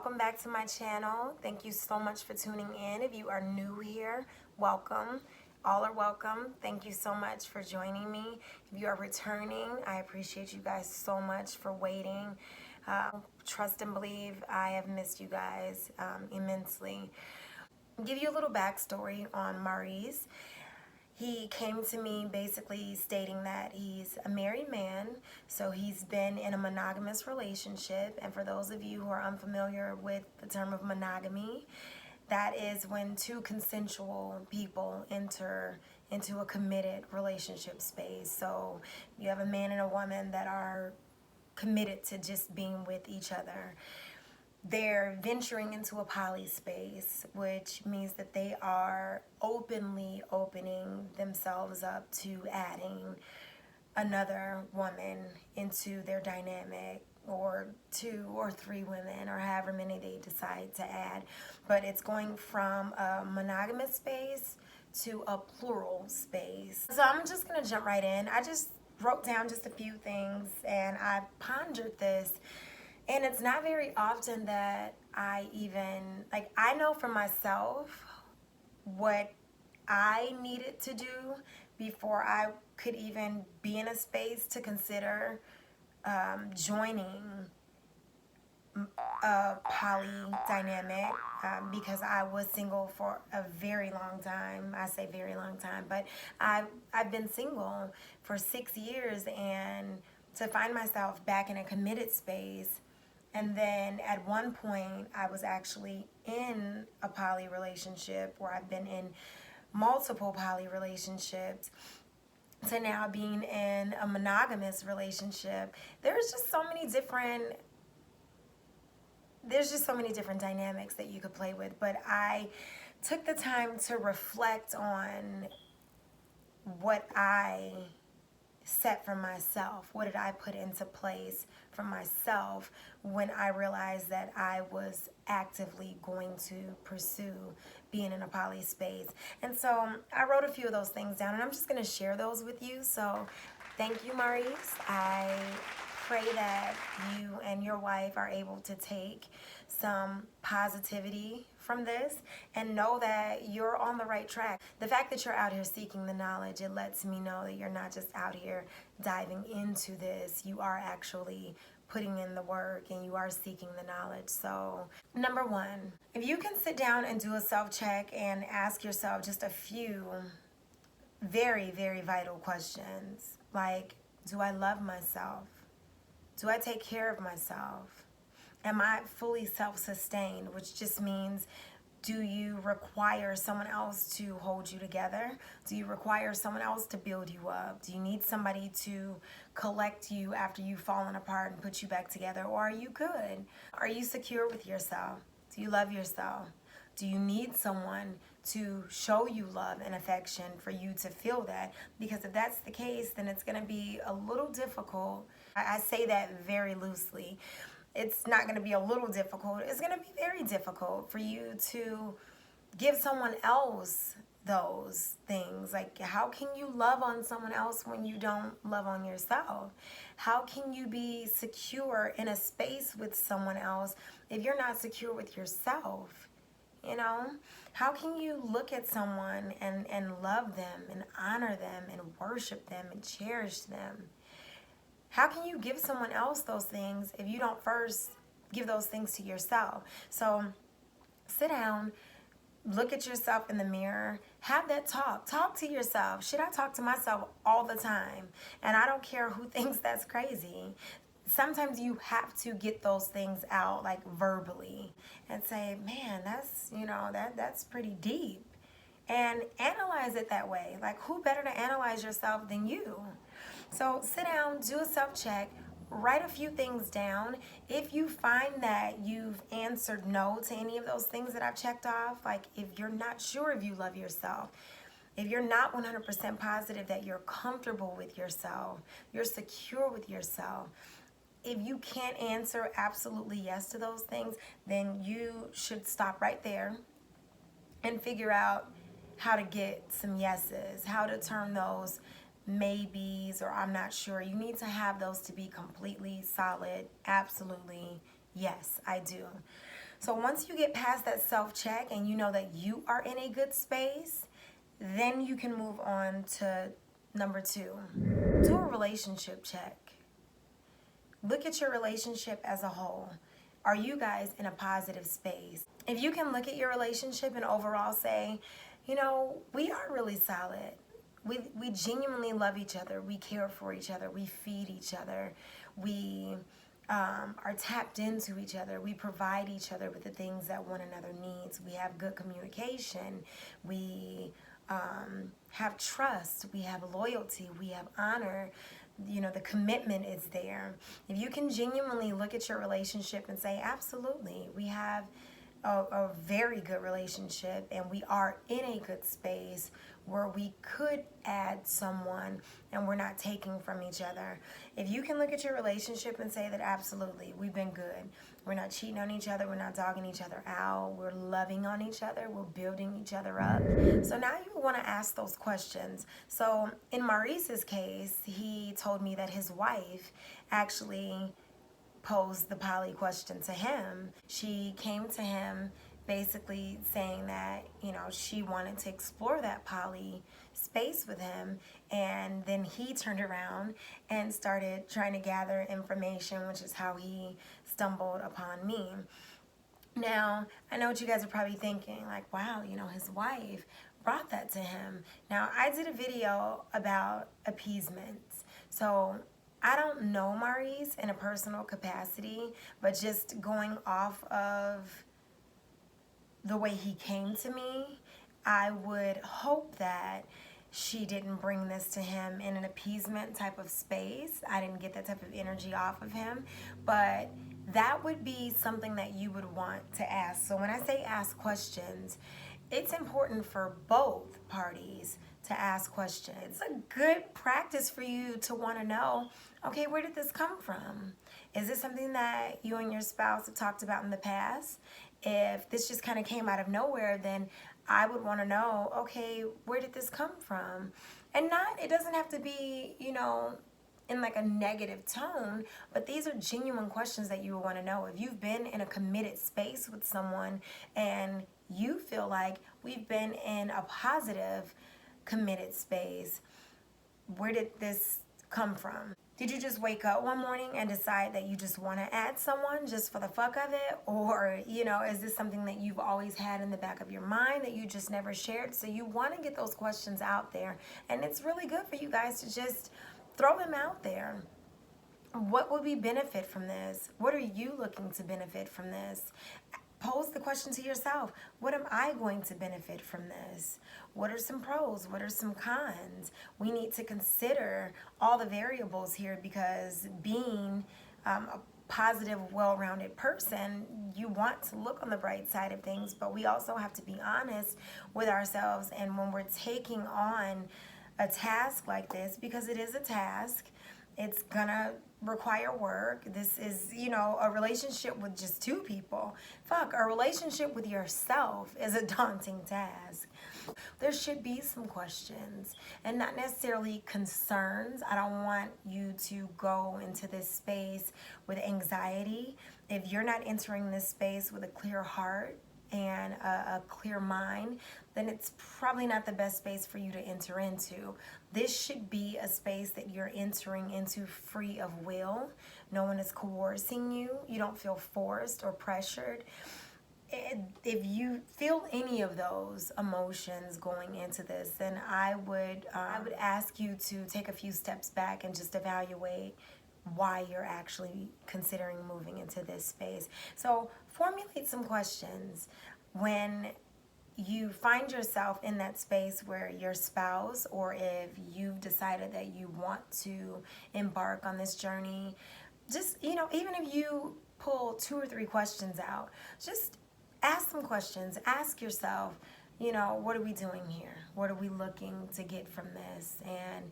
welcome back to my channel. Thank you so much for tuning in. If you are new here, welcome. All are welcome. Thank you so much for joining me. If you are returning, I appreciate you guys so much for waiting. Trust and believe, I have missed you guys immensely. I'll give you a little backstory on Maurice. He came to me basically stating that he's a married man, so he's been in a monogamous relationship. And for those of you who are unfamiliar with the term of monogamy, that is when two consensual people enter into a committed relationship space. So you have a man and a woman that are committed to just being with each other. They're venturing into a poly space, which means that they are openly opening themselves up to adding another woman into their dynamic, or 2 or 3 women, or however many they decide to add. But it's going from a monogamous space to a plural space. So I'm just gonna jump right in. I just wrote down just a few things and I pondered this. And it's not very often that I even, I know for myself what I needed to do before I could even be in a space to consider joining a poly dynamic, because I was single for a very long time. I say very long time, but I've been single for 6 years, and to find myself back in a committed space. And then at one point, I was actually in a poly relationship, where I've been in multiple poly relationships, to now being in a monogamous relationship. There's just so many different dynamics that you could play with. But I took the time to reflect on what I set for myself. What did I put into place for myself when I realized that I was actively going to pursue being in a poly space? And so I wrote a few of those things down, and I'm just going to share those with you. So thank you, Maurice. I pray that you and your wife are able to take some positivity from this and know that you're on the right track. The fact that you're out here seeking the knowledge, it lets me know that you're not just out here diving into this. You are actually putting in the work and you are seeking the knowledge. So, number one, if you can sit down and do a self-check and ask yourself just a few very, very vital questions, like, do I love myself? Do I take care of myself? Am I fully self-sustained, which just means, do you require someone else to hold you together? Do you require someone else to build you up? Do you need somebody to collect you after you've fallen apart and put you back together? Or are you good? Are you secure with yourself? Do you love yourself? Do you need someone to show you love and affection for you to feel that? Because if that's the case, then it's going to be a little difficult. I say that very loosely. It's not going to be a little difficult. It's going to be very difficult for you to give someone else those things. Like, how can you love on someone else when you don't love on yourself? How can you be secure in a space with someone else if you're not secure with yourself? You know, how can you look at someone and love them and honor them and worship them and cherish them? How can you give someone else those things if you don't first give those things to yourself? So sit down, look at yourself in the mirror, have that talk. Talk to yourself. Should I talk to myself all the time? And I don't care who thinks that's crazy. Sometimes you have to get those things out, like verbally, and say, man, that's, that's pretty deep. And analyze it that way. Like, who better to analyze yourself than you? So sit down, do a self-check, write a few things down. If you find that you've answered no to any of those things that I've checked off, like if you're not sure if you love yourself, if you're not 100% positive that you're comfortable with yourself, you're secure with yourself, if you can't answer absolutely yes to those things, then you should stop right there and figure out how to get some yeses, how to turn those maybes or I'm not sure. You need to have those to be completely solid. Absolutely, yes, I do. So once you get past that self-check and you know that you are in a good space, then you can move on to number 2. Do a relationship check. Look at your relationship as a whole. Are you guys in a positive space? If you can look at your relationship and overall say, you know, we are really solid. We genuinely love each other. We care for each other. We feed each other. We are tapped into each other. We provide each other with the things that one another needs. We have good communication. We have trust. We have loyalty. We have honor. You know, the commitment is there. If you can genuinely look at your relationship and say, absolutely, we have a very good relationship and we are in a good space where we could add someone and we're not taking from each other. If you can look at your relationship and say that absolutely, we've been good. We're not cheating on each other. We're not dogging each other out. We're loving on each other. We're building each other up. So now you want to ask those questions. So in Maurice's case, he told me that his wife actually posed the poly question to him. She came to him basically saying that, you know, she wanted to explore that poly space with him, and then he turned around and started trying to gather information, which is how he stumbled upon me. Now, I know what you guys are probably thinking, like, wow, you know, his wife brought that to him. Now, I did a video about appeasement. So I don't know Maurice in a personal capacity, but just going off of the way he came to me, I would hope that she didn't bring this to him in an appeasement type of space. I didn't get that type of energy off of him, but that would be something that you would want to ask. So when I say ask questions, it's important for both parties to ask questions. It's a good practice for you to want to know, okay, where did this come from? Is this something that you and your spouse have talked about in the past? If this just kind of came out of nowhere, then I would want to know, okay, where did this come from? And it doesn't have to be, you know, in like a negative tone, but these are genuine questions that you would want to know. If you've been in a committed space with someone and you feel like we've been in a positive committed space, where did this come from? Did you just wake up one morning and decide that you just want to add someone just for the fuck of it? Or, you know, is this something that you've always had in the back of your mind that you just never shared? So you want to get those questions out there. And it's really good for you guys to just throw them out there. What would we benefit from this? What are you looking to benefit from this? Pose the question to yourself. What am I going to benefit from this? What are some pros? What are some cons? We need to consider all the variables here, because being a positive, well-rounded person, you want to look on the bright side of things, but we also have to be honest with ourselves. And when we're taking on a task like this, because it is a task, it's gonna require work. This is, you know, a relationship with just 2 people. Fuck, a relationship with yourself is a daunting task. There should be some questions and not necessarily concerns. I don't want you to go into this space with anxiety. If you're not entering this space with a clear heart and a clear mind, then it's probably not the best space for you to enter into. This should be a space that you're entering into free of will. No one is coercing you. You don't feel forced or pressured. If you feel any of those emotions going into this, then I would ask you to take a few steps back and just evaluate why you're actually considering moving into this space. So formulate some questions. When you find yourself in that space where your spouse, or if you've decided that you want to embark on this journey, just, you know, even if you pull 2 or 3 questions out, just ask some questions. Ask yourself, you know, what are we doing here? What are we looking to get from this? And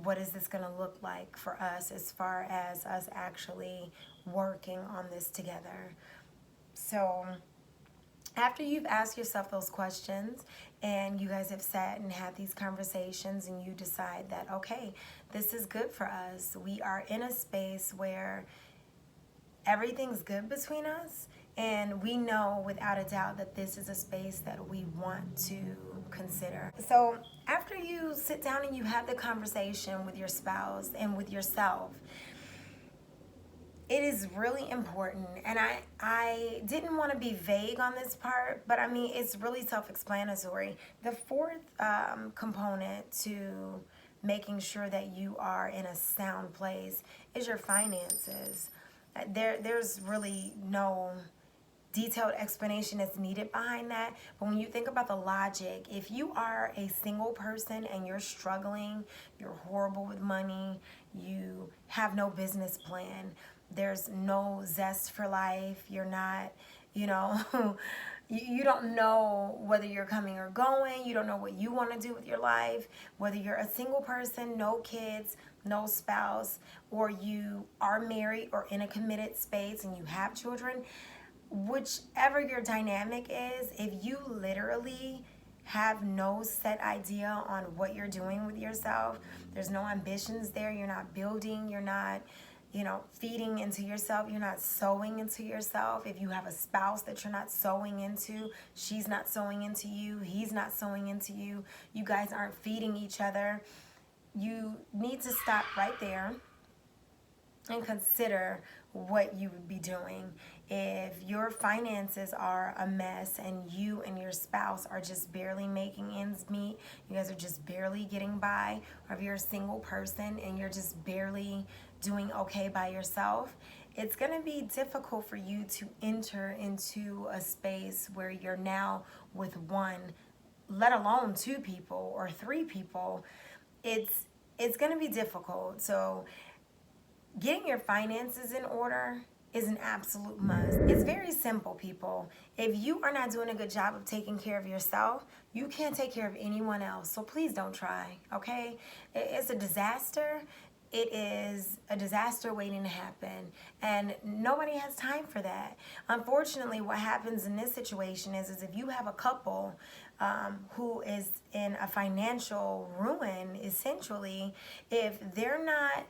what is this going to look like for us as far as us actually working on this together? So after you've asked yourself those questions and you guys have sat and had these conversations and you decide that, okay, this is good for us. We are in a space where everything's good between us. And we know without a doubt that this is a space that we want to consider. So after you sit down and you have the conversation with your spouse and with yourself, it is really important, and I didn't want to be vague on this part, but I mean, it's really self-explanatory. The fourth component to making sure that you are in a sound place is your finances. There's really no detailed explanation that's needed behind that. But when you think about the logic, if you are a single person and you're struggling, you're horrible with money, you have no business plan, there's no zest for life, you're not, you know, you don't know whether you're coming or going, you don't know what you want to do with your life, whether you're a single person, no kids, no spouse, or you are married or in a committed space and you have children, whichever your dynamic is, if you literally have no set idea on what you're doing with yourself, there's no ambitions there, you're not building, you're not, you know, feeding into yourself, you're not sowing into yourself. If you have a spouse that you're not sowing into, she's not sowing into you, he's not sowing into you, you guys aren't feeding each other, you need to stop right there and consider what you would be doing. If your finances are a mess and you and your spouse are just barely making ends meet, you guys are just barely getting by, or if you're a single person and you're just barely doing okay by yourself, it's going to be difficult for you to enter into a space where you're now with one, let alone two people or three people. It's going to be difficult. So getting your finances in order is an absolute must. It's very simple, people. If you are not doing a good job of taking care of yourself, you can't take care of anyone else. So please don't try, okay? It's a disaster. It is a disaster waiting to happen, and nobody has time for that. Unfortunately, what happens in this situation is if you have a couple who is in a financial ruin, essentially, if they're not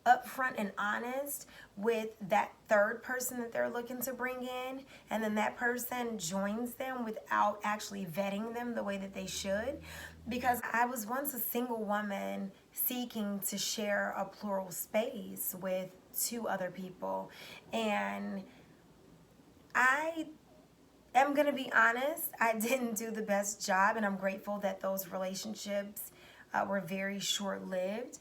upfront and honest with that third person that they're looking to bring in, and then that person joins them without actually vetting them the way that they should. Because I was once a single woman seeking to share a plural space with two other people, and I am gonna be honest, I didn't do the best job, and I'm grateful that those relationships were very short-lived.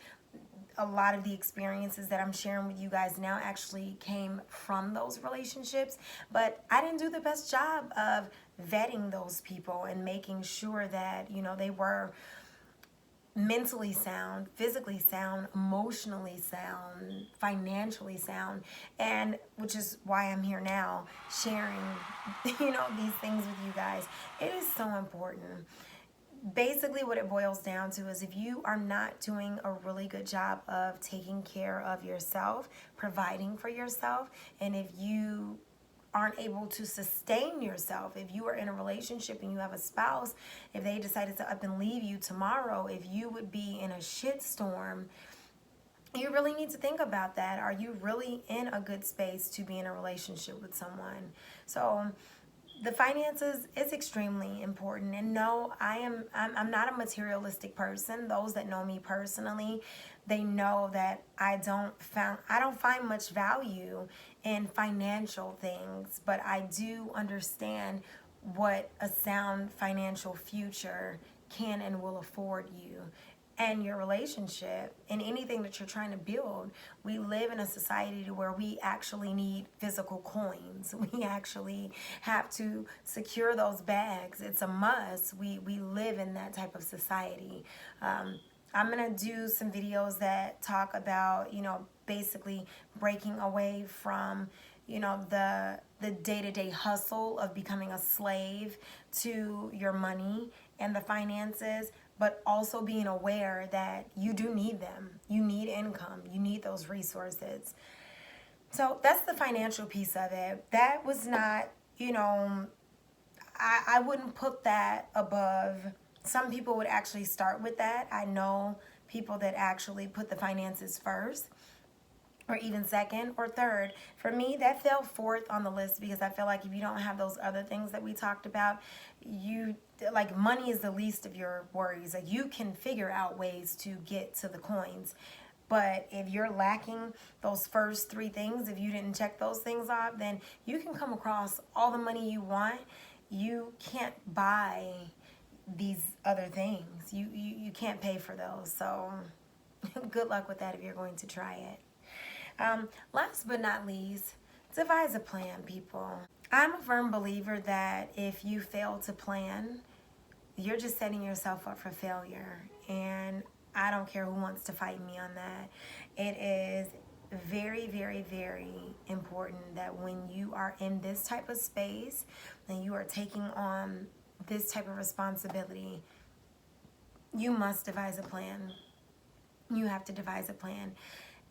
A lot of the experiences that I'm sharing with you guys now actually came from those relationships, but I didn't do the best job of vetting those people and making sure that, you know, they were mentally sound, physically sound, emotionally sound, financially sound, and which is why I'm here now sharing, you know, these things with you guys. It is so important. Basically, what it boils down to is if you are not doing a really good job of taking care of yourself, providing for yourself, and if you aren't able to sustain yourself, if you are in a relationship and you have a spouse, if they decided to up and leave you tomorrow, if you would be in a shitstorm, you really need to think about that. Are you really in a good space to be in a relationship with someone? So the finances is extremely important. And no, I'm not a materialistic person. Those that know me personally, they know that I don't find much value in financial things, but I do understand what a sound financial future can and will afford you and your relationship and anything that you're trying to build. We live in a society where we actually need physical coins. We actually have to secure those bags. It's a must. We live in that type of society. I'm gonna do some videos that talk about, you know, basically breaking away from, you know, the day-to-day hustle of becoming a slave to your money and the finances, but also being aware that you do need them. You need income. You need those resources. So that's the financial piece of it. That was not, you know, I wouldn't put that above. Some people would actually start with that. I know people that actually put the finances first. or even second or third. For me, that fell fourth on the list because I feel like if you don't have those other things that we talked about, you like money is the least of your worries. Like you can figure out ways to get to the coins. But if you're lacking those first three things, if you didn't check those things off, then you can come across all the money you want. You can't buy these other things. You can't pay for those. So good luck with that if you're going to try it. Last but not least, devise a plan, people. I'm a firm believer that if you fail to plan, you're just setting yourself up for failure. And I don't care who wants to fight me on that. It is very, very, very important that when you are in this type of space and you are taking on this type of responsibility, you must devise a plan. You have to devise a plan.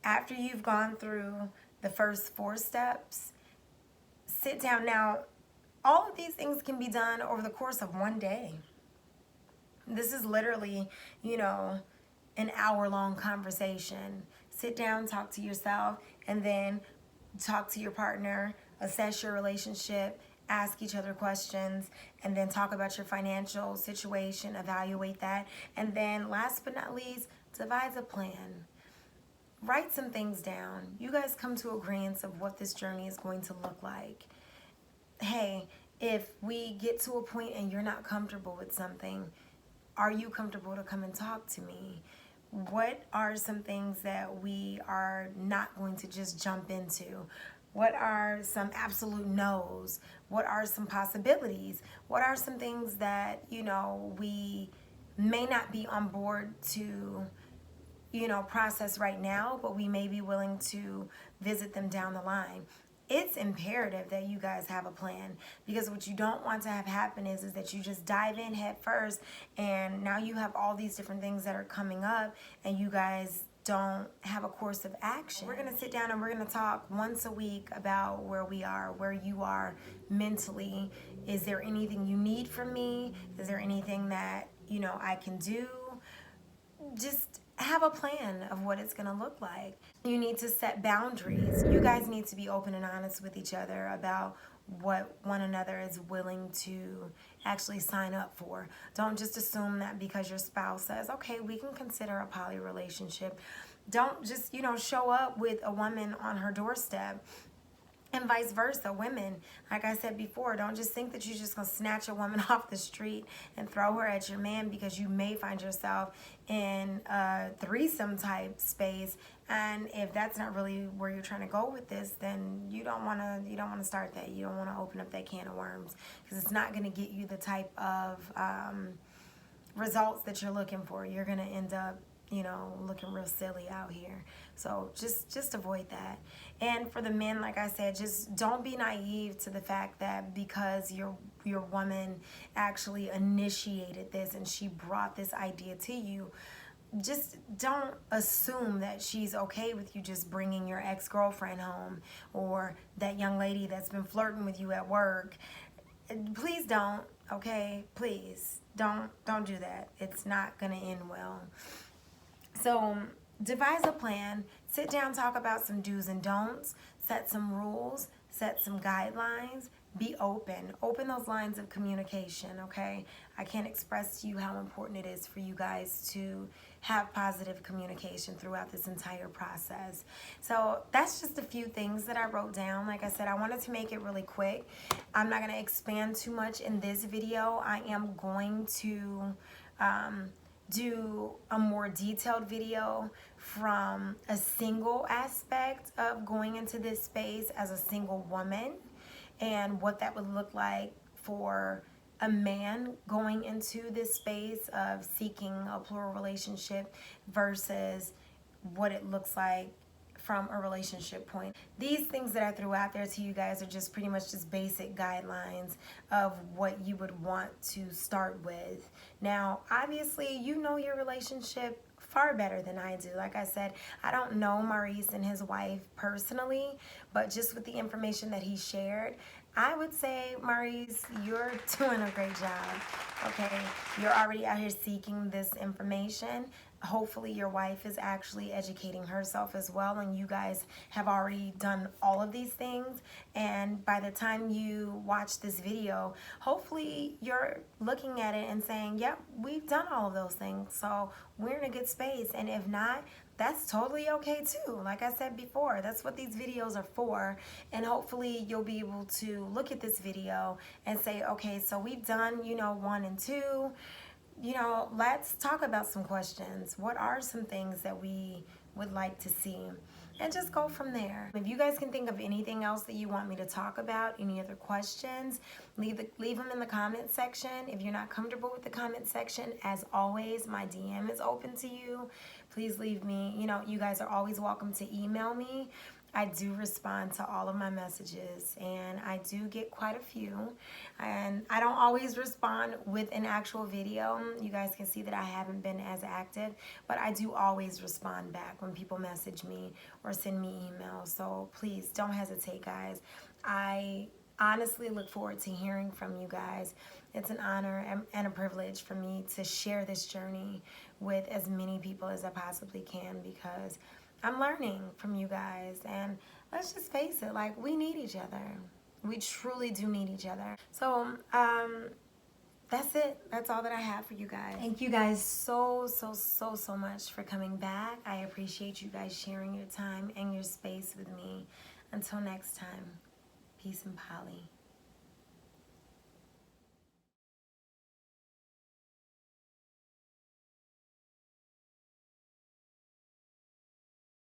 After you've gone through the first 4 steps, sit down. Now, all of these things can be done over the course of one day. This is literally, an hour-long conversation. Sit down, talk to yourself, and then talk to your partner, assess your relationship, ask each other questions, and then talk about your financial situation, evaluate that, and then last but not least, devise a plan. Write some things down. You guys come to agreement of what this journey is going to look like. Hey, if we get to a point and you're not comfortable with something, are you comfortable to come and talk to me? What are some things that we are not going to just jump into? What are some absolute no's? What are some possibilities? What are some things that, we may not be on board to, process right now, but we may be willing to visit them down the line? It's imperative that you guys have a plan, because what you don't want to have happen is that you just dive in head first and now you have all these different things that are coming up and you guys don't have a course of action. We're going to sit down and we're going to talk once a week about where we are, where you are mentally. Is there anything you need from me? Is there anything that, I can do? Just have a plan of what it's going to look like. You need to set boundaries. You guys need to be open and honest with each other about what one another is willing to actually sign up for. Don't just assume that because your spouse says, okay, we can consider a poly relationship. Don't just, show up with a woman on her doorstep. And vice versa, women, like I said before, don't just think that you're just going to snatch a woman off the street and throw her at your man, because you may find yourself in a threesome type space. And if that's not really where you're trying to go with this, then you don't want to start that. You don't want to open up that can of worms, because it's not going to get you the type of results that you're looking for. You're going to end up looking real silly out here. So just avoid that. And for the men, like I said, just don't be naive to the fact that because your woman actually initiated this and she brought this idea to you, just don't assume that she's okay with you just bringing your ex-girlfriend home or that young lady that's been flirting with you at work. Please don't, okay? Please don't do that. It's not gonna end well. So devise a plan, sit down, talk about some do's and don'ts, set some rules, set some guidelines, be open. Open those lines of communication, okay? I can't express to you how important it is for you guys to have positive communication throughout this entire process. So that's just a few things that I wrote down. Like I said, I wanted to make it really quick. I'm not going to expand too much in this video. I am going to do a more detailed video from a single aspect of going into this space as a single woman and what that would look like for a man going into this space of seeking a plural relationship versus what it looks like from a relationship point. These things that I threw out there to you guys are just pretty much just basic guidelines of what you would want to start with. Now, obviously, you know your relationship far better than I do. Like I said, I don't know Maurice and his wife personally, but just with the information that he shared, I would say, Maurice, you're doing a great job, okay? You're already out here seeking this information. hopefully your wife is actually educating herself as well, and you guys have already done all of these things. And by the time you watch this video, hopefully you're looking at it and saying, yep, we've done all of those things, so we're in a good space. And if not, that's totally okay too. Like I said before, that's what these videos are for. And hopefully you'll be able to look at this video and say, okay, so we've done, you know, 1 and 2. You know, let's talk about some questions. What are some things that we would like to see? And just go from there. If you guys can think of anything else that you want me to talk about, any other questions, leave them in the comment section. If you're not comfortable with the comment section, as always, my DM is open to you. Please leave me, you know, you guys are always welcome to email me. I do respond to all of my messages, and I do get quite a few, and I don't always respond with an actual video. You guys can see that I haven't been as active, but I do always respond back when people message me or send me emails. So please don't hesitate, guys. I honestly look forward to hearing from you guys. It's an honor and a privilege for me to share this journey with as many people as I possibly can, because I'm learning from you guys, and let's just face it, like, we need each other. We truly do need each other. So, that's it. That's all that I have for you guys. Thank you guys so much for coming back. I appreciate you guys sharing your time and your space with me. Until next time, peace and poly.